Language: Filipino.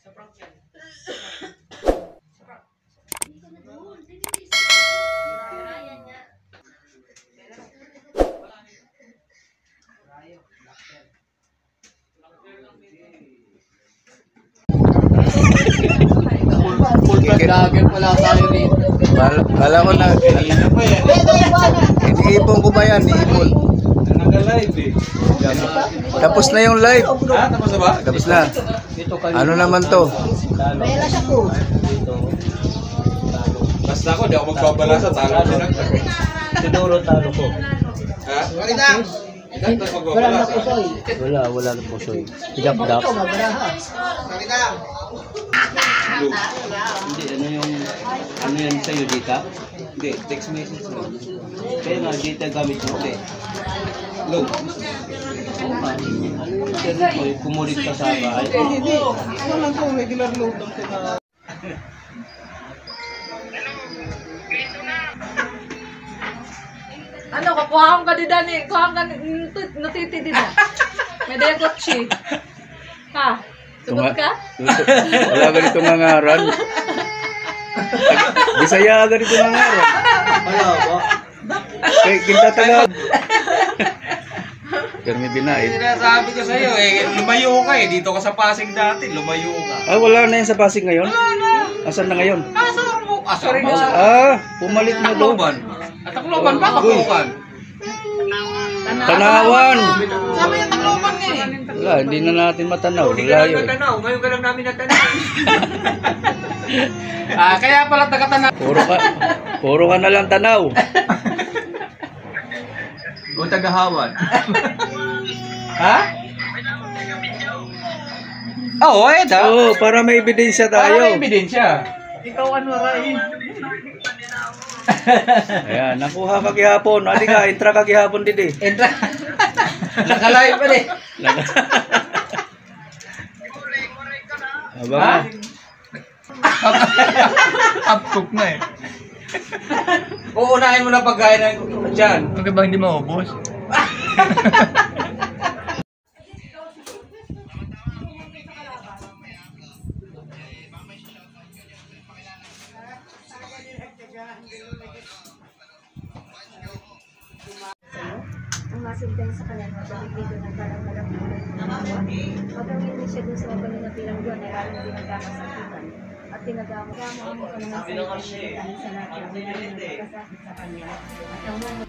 Sa prank yan. Sa prank. Hindi ko na doon. Ryan niya. Full vlogger pala tayo dito. Kala ko na, iniipon ko ba yan? Iniipon. Nag-live eh. Tapos na yung live. Ah, tapos na ba? Tapos na. Ano naman to? Mayala siya po. Basta ako, di ako magbabalasa. Talo ko lang. Siguro talo ko. Ha? Wala na. Wala na po soy. Wala na po siya. Higap-dap. Hindi, ano yan sa'yo, Dita? Hindi, text message lang. Kaya nga, Dita gamit mo, hindi. Load. Ano yung internet mo, kumulit ka sa bahay? Hindi. Ano lang po, regular load lang sila. Ano, kukuhaan ka di dani. Kuhaan ka natiti di na. May daya kotsi. Ha? Sugot ka? Wala ganito nangaran. Bisaya ganito nangaran. Wala ba? Kaya kinta Tagalog. Pero may binait. Sinasabi ko sa'yo eh, lumayo ka eh. Dito ka sa Pasig dati, lumayo ka. Ah, wala na yan sa Pasig ngayon? Asan na ngayon? Sorry na. Ah, pumalit na doon. Tacloban. At Tacloban ba? Tacloban. Tanawan. Sabi yung Tacloban nga eh. Wala, hindi na natin matanaw. Hindi ka lang Layo. natanaw. Ngayon ka lang namin natanaw. Kaya pala taga-tanaw. Puro ka na lang tanaw. O tagahawan. Ha? Oo, eh da. Oo, para may ebidensya tayo. Para may ebidensya. Ikaw ano, Ray? Ayan, nakuha ka gihapon. Adi ka, intra ka gihapon didi. Entra. Nakalive pa rin. Aba nga. Upcook na eh. Uunahin mo na pagkain dyan. Bakit ba hindi maubos? Ang masinta sa kanya, pag-ibig na parang malapit. Pag ang hindi siya dun sa mga na pinangguan, ay alam din ang kakasakitan. At tinagamo ang mga naman sa dahil sa lahat ng kasakit sa kanya. At ang mga